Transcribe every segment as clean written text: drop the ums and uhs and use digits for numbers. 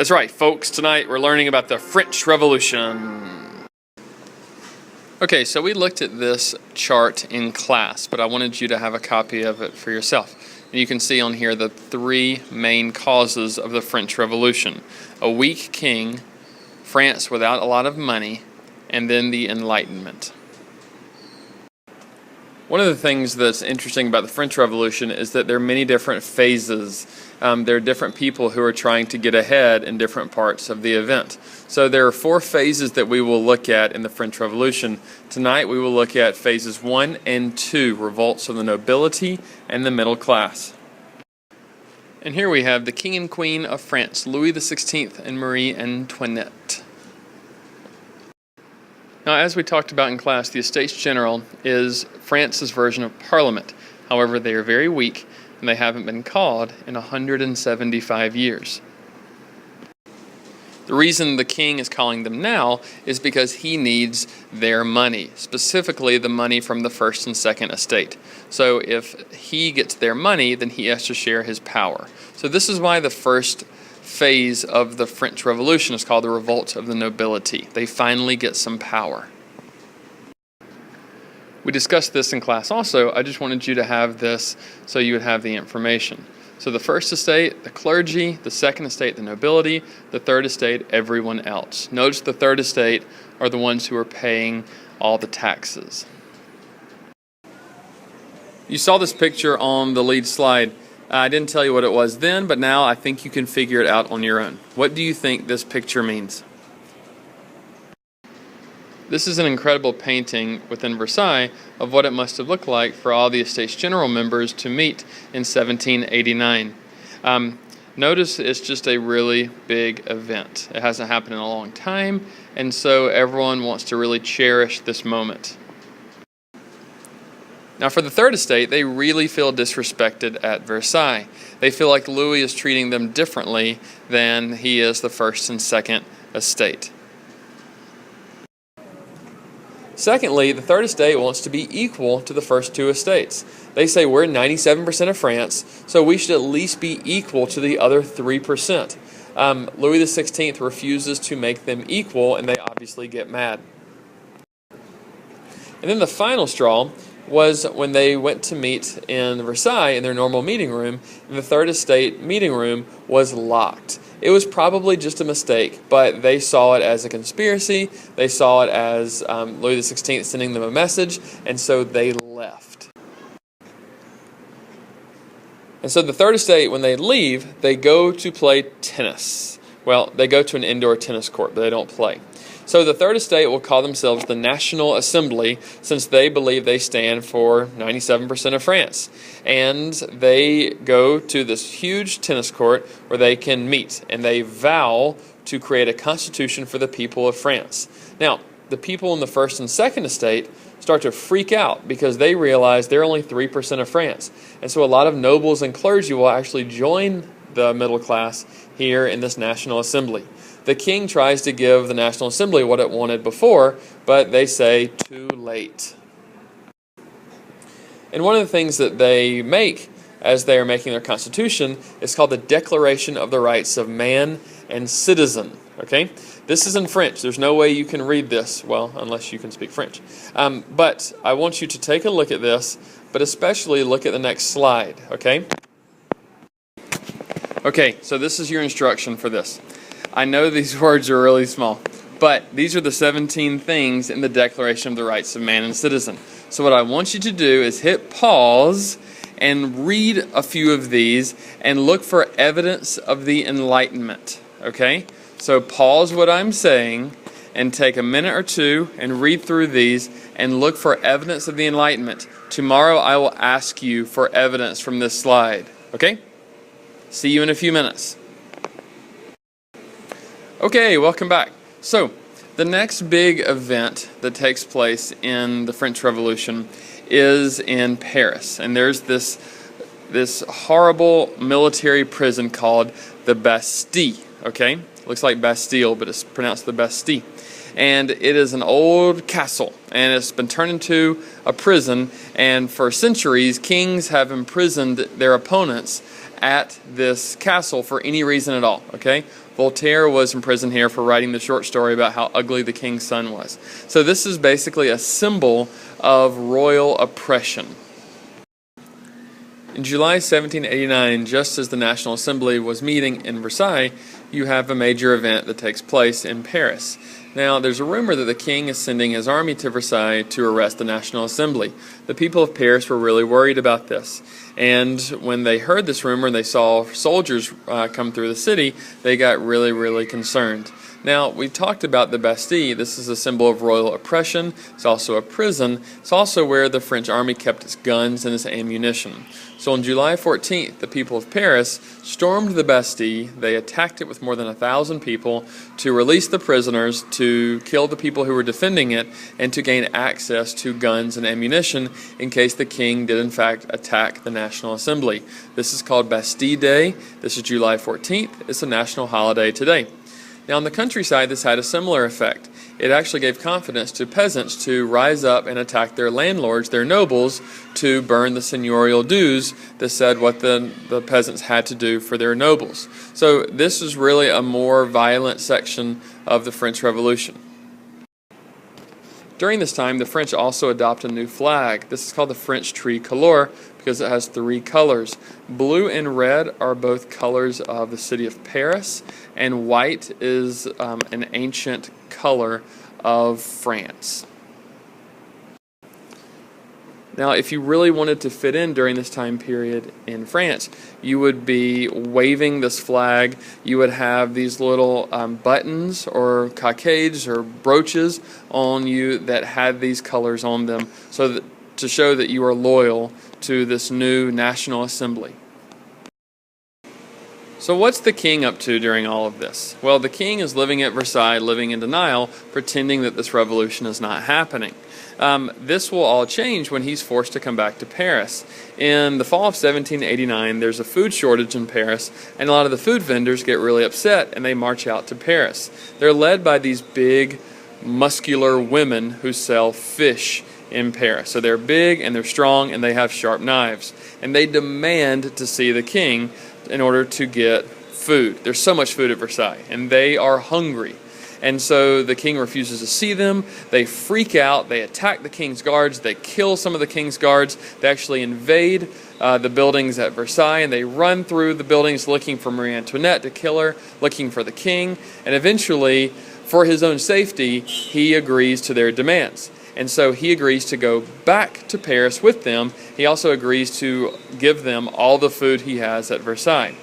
That's right, folks. Tonight we're learning about the French Revolution. Okay, so we looked at this chart in class, but I wanted you to have a copy of it for yourself. And you can see on here the three main causes of the French Revolution: a weak king, France without a lot of money, and then the Enlightenment. One of the things that's interesting about the French Revolution is that there are many different phases. There are different people who are trying to get ahead in different parts of the event. So there are 4 phases that we will look at in the French Revolution. Tonight we will look at phases 1 and 2, revolts of the nobility and the middle class. And here we have the King and Queen of France, Louis XVI and Marie Antoinette. Now, as we talked about in class, the Estates General is France's version of Parliament. However, they are very weak, and they haven't been called in 175 years. The reason the king is calling them now is because he needs their money, specifically the money from the first and second estate. So if he gets their money, then he has to share his power. So this is why the first phase of the French Revolution is called the revolt of the nobility. They finally get some power. We discussed this in class also. I just wanted you to have this so you would have the information. So the first estate, the clergy; the second estate, the nobility; the third estate, everyone else. Notice the third estate are the ones who are paying all the taxes. You saw this picture on the lead slide. I didn't tell you what it was then, but now I think you can figure it out on your own. What do you think this picture means? This is an incredible painting within Versailles of what it must have looked like for all the Estates General members to meet in 1789. Notice it's just a really big event. It hasn't happened in a long time, and so everyone wants to really cherish this moment. Now for the third estate, they really feel disrespected at Versailles. They feel like Louis is treating them differently than he is the first and second estate. Secondly, the third estate wants to be equal to the first 2 estates. They say we're 97% of France, so we should at least be equal to the other 3%. Louis XVI refuses to make them equal, and they obviously get mad. And then the final straw was when they went to meet in Versailles in their normal meeting room, and the third estate meeting room was locked. It was probably just a mistake, but they saw it as a conspiracy. They saw it as Louis XVI sending them a message, and so they left. And so the third estate, when they leave, they go to play tennis. Well, they go to an indoor tennis court, but they don't play. So the third estate will call themselves the National Assembly, since they believe they stand for 97% of France. And they go to this huge tennis court where they can meet, and they vow to create a constitution for the people of France. Now, the people in the first and second estate start to freak out because they realize they're only 3% of France. And so a lot of nobles and clergy will actually join the middle class here in this National Assembly. The king tries to give the National Assembly what it wanted before, but they say too late. And one of the things that they make as they are making their constitution is called the Declaration of the Rights of Man and Citizen. Okay? This is in French. There's no way you can read this, well, unless you can speak French. But I want you to take a look at this, but especially look at the next slide. Okay? Okay, so this is your instruction for this. I know these words are really small, but these are the 17 things in the Declaration of the Rights of Man and Citizen. So what I want you to do is hit pause and read a few of these and look for evidence of the Enlightenment, okay? So pause what I'm saying and take a minute or two and read through these and look for evidence of the Enlightenment. Tomorrow I will ask you for evidence from this slide, okay? See you in a few minutes. Okay, welcome back. So, the next big event that takes place in the French Revolution is in Paris. And there's this horrible military prison called the Bastille, okay? Looks like Bastille, but it's pronounced the Bastille. And it is an old castle, and it's been turned into a prison. And for centuries, kings have imprisoned their opponents at this castle for any reason at all, okay? Voltaire was imprisoned here for writing the short story about how ugly the king's son was. So this is basically a symbol of royal oppression. In July 1789, just as the National Assembly was meeting in Versailles, you have a major event that takes place in Paris. Now, there's a rumor that the king is sending his army to Versailles to arrest the National Assembly. The people of Paris were really worried about this. And when they heard this rumor and they saw soldiers come through the city, they got really, really concerned. Now, we've talked about the Bastille. This is a symbol of royal oppression. It's also a prison. It's also where the French army kept its guns and its ammunition. So on July 14th, the people of Paris stormed the Bastille. They attacked it with more than 1,000 people to release the prisoners, to kill the people who were defending it, and to gain access to guns and ammunition in case the king did in fact attack the National Assembly. This is called Bastille Day. This is July 14th. It's a national holiday today. Now, in the countryside, this had a similar effect. It actually gave confidence to peasants to rise up and attack their landlords, their nobles, to burn the seigneurial dues that said what the peasants had to do for their nobles. So this is really a more violent section of the French Revolution. During this time, the French also adopt a new flag. This is called the French Tricolor because it has 3 colors. Blue and red are both colors of the city of Paris, and white is an ancient color of France. Now, if you really wanted to fit in during this time period in France, you would be waving this flag. You would have these little buttons or cockades or brooches on you that had these colors on them to show that you are loyal to this new National Assembly. So what's the king up to during all of this? Well, the king is living at Versailles, living in denial, pretending that this revolution is not happening. This will all change when he's forced to come back to Paris. In the fall of 1789, there's a food shortage in Paris, and a lot of the food vendors get really upset, and they march out to Paris. They're led by these big, muscular women who sell fish in Paris. So they're big, and they're strong, and they have sharp knives. And they demand to see the king in order to get food. There's so much food at Versailles, and they are hungry. And so the king refuses to see them. They freak out. They attack the king's guards. They kill some of the king's guards. They actually invade the buildings at Versailles, and they run through the buildings looking for Marie Antoinette to kill her, looking for the king. And eventually, for his own safety, he agrees to their demands. And so he agrees to go back to Paris with them. He also agrees to give them all the food he has at Versailles.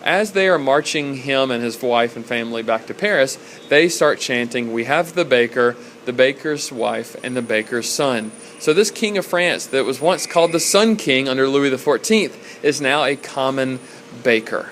As they are marching him and his wife and family back to Paris, they start chanting, "We have the baker's wife, and the baker's son." So this king of France that was once called the Sun King under Louis XIV is now a common baker.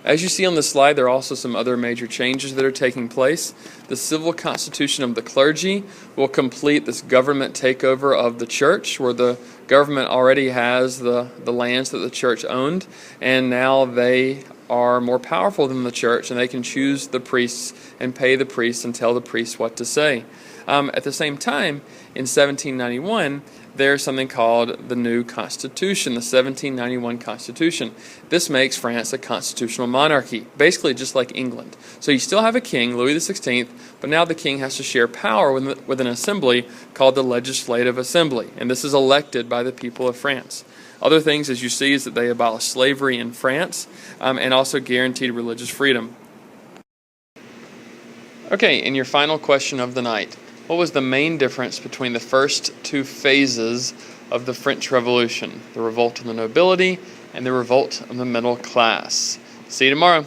As you see on the slide, there are also some other major changes that are taking place. The civil constitution of the clergy will complete this government takeover of the church, where the government already has the lands that the church owned, and now they are more powerful than the church, and they can choose the priests and pay the priests and tell the priests what to say. At the same time, in 1791, there's something called the new Constitution, the 1791 Constitution. This makes France a constitutional monarchy, basically just like England. So you still have a king, Louis XVI, but now the king has to share power with an assembly called the Legislative Assembly, and this is elected by the people of France. Other things, as you see, is that they abolished slavery in France and also guaranteed religious freedom. Okay, and your final question of the night. What was the main difference between the first 2 phases of the French Revolution, the revolt of the nobility and the revolt of the middle class? See you tomorrow.